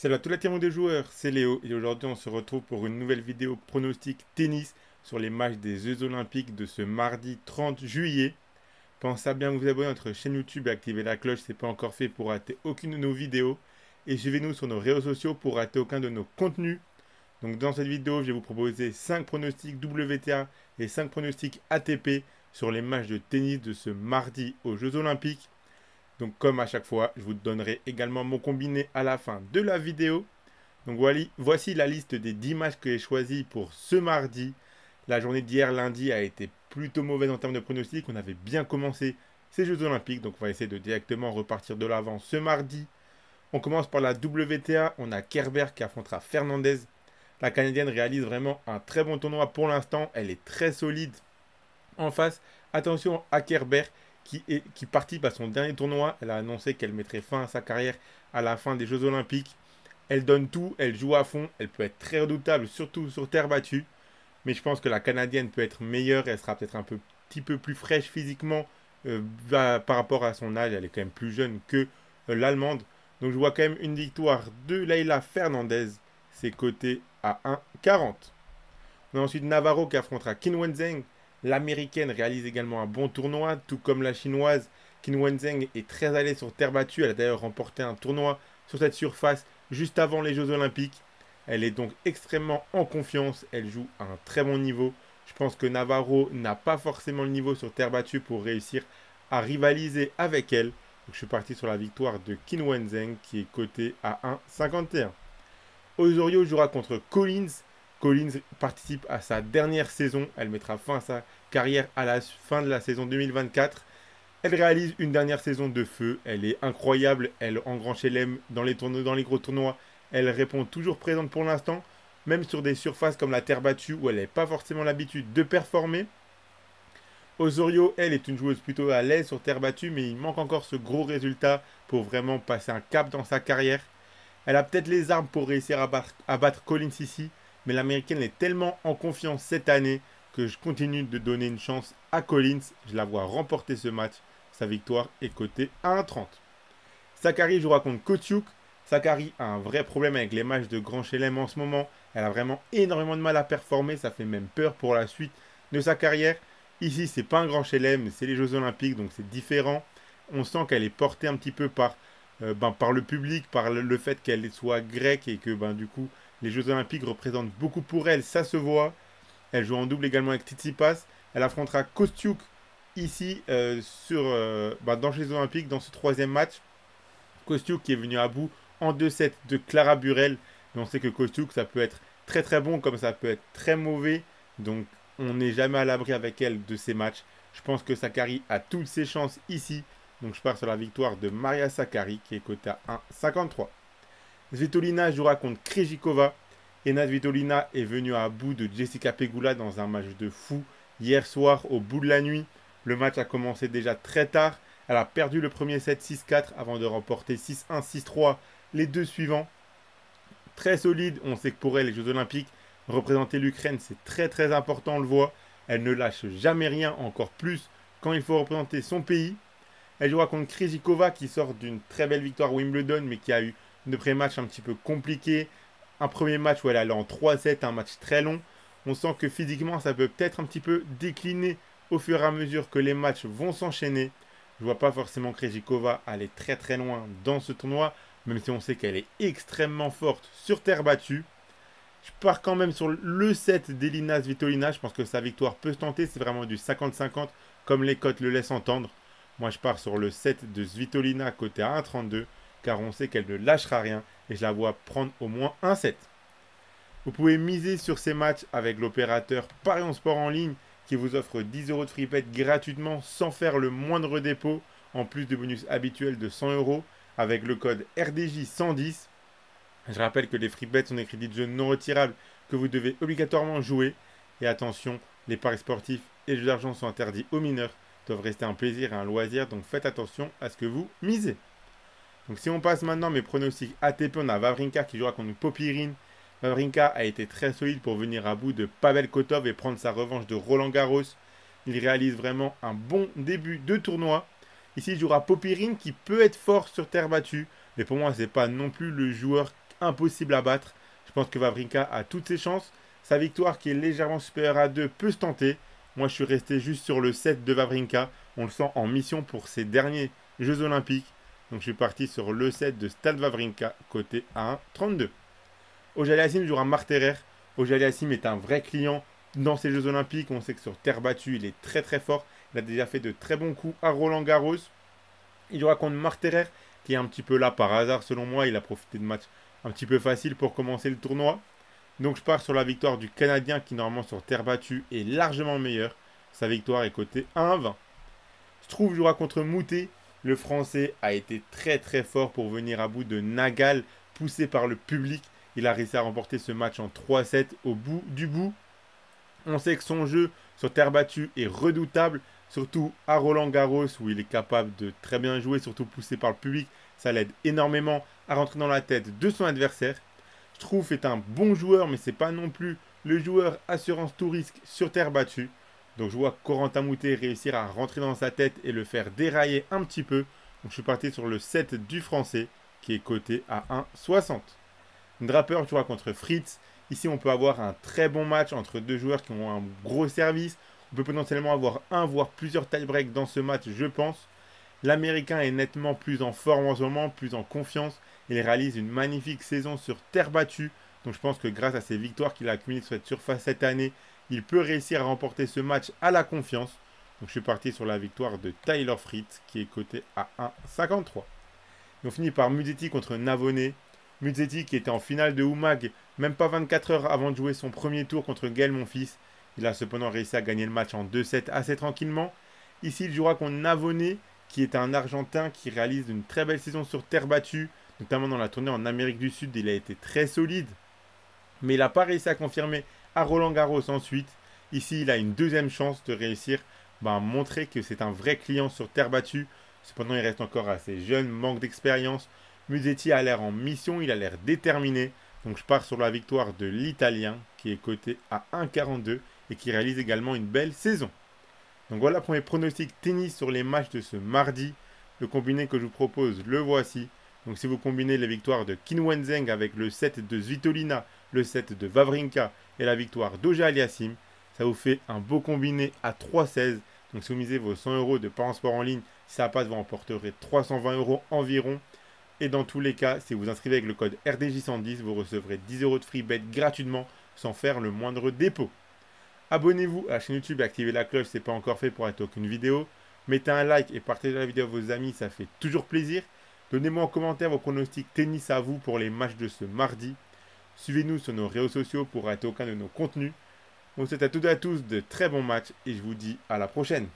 Salut à tous la team de joueurs, c'est Léo et aujourd'hui on se retrouve pour une nouvelle vidéo pronostic tennis sur les matchs des Jeux Olympiques de ce mardi 30 juillet. Pensez à bien vous abonner à notre chaîne YouTube et activer la cloche si ce n'est pas encore fait pour rater aucune de nos vidéos. Et suivez-nous sur nos réseaux sociaux pour rater aucun de nos contenus. Donc dans cette vidéo, je vais vous proposer 5 pronostics WTA et 5 pronostics ATP sur les matchs de tennis de ce mardi aux Jeux Olympiques. Donc comme à chaque fois, je vous donnerai également mon combiné à la fin de la vidéo. Donc voici la liste des 10 matchs que j'ai choisis pour ce mardi. La journée d'hier, lundi, a été plutôt mauvaise en termes de pronostics. On avait bien commencé ces Jeux Olympiques, donc on va essayer de directement repartir de l'avant ce mardi. On commence par la WTA. On a Kerber qui affrontera Fernandez. La Canadienne réalise vraiment un très bon tournoi pour l'instant. Elle est très solide en face. Attention à Kerber qui participe à son dernier tournoi. Elle a annoncé qu'elle mettrait fin à sa carrière à la fin des Jeux Olympiques. Elle donne tout, elle joue à fond, elle peut être très redoutable, surtout sur terre battue. Mais je pense que la Canadienne peut être meilleure, elle sera peut-être petit peu plus fraîche physiquement par rapport à son âge. Elle est quand même plus jeune que l'Allemande. Donc je vois quand même une victoire de Leylah Fernandez. C'est coté à 1,40. On a ensuite Navarro qui affrontera Qin Wenzheng. L'américaine réalise également un bon tournoi, tout comme la chinoise. Qin Wenzheng est très allée sur terre battue. Elle a d'ailleurs remporté un tournoi sur cette surface juste avant les Jeux Olympiques. Elle est donc extrêmement en confiance. Elle joue à un très bon niveau. Je pense que Navarro n'a pas forcément le niveau sur terre battue pour réussir à rivaliser avec elle. Donc je suis parti sur la victoire de Qin Wenzheng qui est cotée à 1,51. Osorio jouera contre Collins. Collins participe à sa dernière saison. Elle mettra fin à sa carrière à la fin de la saison 2024. Elle réalise une dernière saison de feu. Elle est incroyable. Elle en grand chelem dans les gros tournois. Elle répond toujours présente pour l'instant. Même sur des surfaces comme la terre battue où elle n'a pas forcément l'habitude de performer. Osorio, elle, est une joueuse plutôt à l'aise sur terre battue. Mais il manque encore ce gros résultat pour vraiment passer un cap dans sa carrière. Elle a peut-être les armes pour réussir à battre Collins ici, mais l'américaine est tellement en confiance cette année que je continue de donner une chance à Collins. Je la vois remporter ce match. Sa victoire est cotée à 1,30. Sakkari jouera contre Kotiuk. Sakkari a un vrai problème avec les matchs de Grand Chelem en ce moment. Elle a vraiment énormément de mal à performer. Ça fait même peur pour la suite de sa carrière. Ici, c'est pas un Grand Chelem, c'est les Jeux Olympiques, donc c'est différent. On sent qu'elle est portée un petit peu par le public, par le fait qu'elle soit grecque et que du coup les Jeux Olympiques représentent beaucoup pour elle, ça se voit. Elle joue en double également avec Tsitsipas. Elle affrontera Kostiuk ici dans les Jeux Olympiques dans ce troisième match. Kostiuk qui est venu à bout en 2-7 de Clara Burel. Mais on sait que Kostiuk ça peut être très très bon comme ça peut être très mauvais. Donc on n'est jamais à l'abri avec elle de ces matchs. Je pense que Sakkari a toutes ses chances ici. Donc je pars sur la victoire de Maria Sakkari qui est cotée à 1,53. Svitolina jouera contre Krejcikova. Ena Svitolina est venue à bout de Jessica Pegula dans un match de fou hier soir au bout de la nuit. Le match a commencé déjà très tard. Elle a perdu le premier set 6-4 avant de remporter 6-1, 6-3 les deux suivants. Très solide, on sait que pour elle, les Jeux Olympiques, représenter l'Ukraine, c'est très très important, on le voit. Elle ne lâche jamais rien, encore plus quand il faut représenter son pays. Elle jouera contre Krejcikova qui sort d'une très belle victoire à Wimbledon, mais qui a eu une pré-match un petit peu compliqué. Un premier match où elle allait en 3-7, un match très long. On sent que physiquement, ça peut peut-être un petit peu décliner au fur et à mesure que les matchs vont s'enchaîner. Je ne vois pas forcément Krejcikova aller très très loin dans ce tournoi, même si on sait qu'elle est extrêmement forte sur terre battue. Je pars quand même sur le set d'Elina Svitolina. Je pense que sa victoire peut se tenter. C'est vraiment du 50-50, comme les cotes le laissent entendre. Moi, je pars sur le set de Svitolina côté à 1,32, car on sait qu'elle ne lâchera rien et je la vois prendre au moins un set. Vous pouvez miser sur ces matchs avec l'opérateur Paris en Sport en ligne qui vous offre 10 € de free bet gratuitement sans faire le moindre dépôt, en plus de bonus habituels de 100 € avec le code RDJ110. Je rappelle que les free bets sont des crédits de jeu non retirables que vous devez obligatoirement jouer. Et attention, les paris sportifs et les jeux d'argent sont interdits aux mineurs, doivent rester un plaisir et un loisir, donc faites attention à ce que vous misez. Donc si on passe maintenant mes pronostics ATP, on a Wawrinka qui jouera contre Popyrin. Wawrinka a été très solide pour venir à bout de Pavel Kotov et prendre sa revanche de Roland Garros. Il réalise vraiment un bon début de tournoi. Ici, il jouera Popyrin qui peut être fort sur terre battue, mais pour moi, ce n'est pas non plus le joueur impossible à battre. Je pense que Wawrinka a toutes ses chances. Sa victoire qui est légèrement supérieure à 2 peut se tenter. Moi, je suis resté juste sur le 7 de Wawrinka. On le sent en mission pour ses derniers Jeux Olympiques. Donc, je suis parti sur le 7 de Stal Wawrinka, côté à 1,32. Auger-Aliassime jouera Marterer. Auger-Aliassime est un vrai client dans ces Jeux Olympiques. On sait que sur terre battue, il est très très fort. Il a déjà fait de très bons coups à Roland-Garros. Il jouera contre Marterer, qui est un petit peu là par hasard selon moi. Il a profité de matchs un petit peu faciles pour commencer le tournoi. Donc je pars sur la victoire du Canadien qui normalement sur terre battue est largement meilleur. Sa victoire est cotée à 1,20. Struve jouera contre Moutet. Le Français a été très très fort pour venir à bout de Nagal, poussé par le public. Il a réussi à remporter ce match en 3-7 au bout du bout. On sait que son jeu sur terre battue est redoutable, surtout à Roland-Garros où il est capable de très bien jouer, surtout poussé par le public. Ça l'aide énormément à rentrer dans la tête de son adversaire. Struff est un bon joueur, mais ce n'est pas non plus le joueur assurance tout risque sur terre battue. Donc je vois Corentin Moutet réussir à rentrer dans sa tête et le faire dérailler un petit peu. Donc je suis parti sur le 7 du Français qui est coté à 1,60. Draper jouera contre Fritz. Ici on peut avoir un très bon match entre deux joueurs qui ont un gros service. On peut potentiellement avoir un voire plusieurs tie-breaks dans ce match, je pense. L'Américain est nettement plus en forme en ce moment, plus en confiance. Il réalise une magnifique saison sur terre battue. Donc je pense que grâce à ses victoires qu'il a accumulées sur cette surface cette année, il peut réussir à remporter ce match à la confiance. Donc je suis parti sur la victoire de Tyler Fritz qui est coté à 1,53. On finit par Musetti contre Navone. Musetti qui était en finale de Umag, même pas 24 heures avant de jouer son premier tour contre Gaël Monfils. Il a cependant réussi à gagner le match en 2-7 assez tranquillement. Ici, il jouera contre Navone, qui est un Argentin qui réalise une très belle saison sur terre battue, notamment dans la tournée en Amérique du Sud. Il a été très solide, mais il n'a pas réussi à confirmer à Roland-Garros ensuite. Ici, il a une deuxième chance de réussir à montrer que c'est un vrai client sur terre battue. Cependant, il reste encore assez jeune, manque d'expérience. Musetti a l'air en mission, il a l'air déterminé. Donc je pars sur la victoire de l'Italien qui est coté à 1,42 et qui réalise également une belle saison. Donc voilà pour mes pronostics tennis sur les matchs de ce mardi. Le combiné que je vous propose, le voici. Donc si vous combinez les victoires de Qin Wenzheng avec le 7 de Svitolina, le 7 de Wawrinka et la victoire d'Auger-Aliassime, ça vous fait un beau combiné à 3,16. Donc si vous misez vos 100 € de Parions Sport en ligne, si ça passe, vous emporterez 320 € environ. Et dans tous les cas, si vous inscrivez avec le code RDJ110, vous recevrez 10 € de free bet gratuitement sans faire le moindre dépôt. Abonnez-vous à la chaîne YouTube et activez la cloche si ce n'est pas encore fait pour rater aucune vidéo. Mettez un like et partagez la vidéo à vos amis, ça fait toujours plaisir. Donnez-moi en commentaire vos pronostics tennis à vous pour les matchs de ce mardi. Suivez-nous sur nos réseaux sociaux pour rater aucun de nos contenus. On vous souhaite à toutes et à tous de très bons matchs et je vous dis à la prochaine.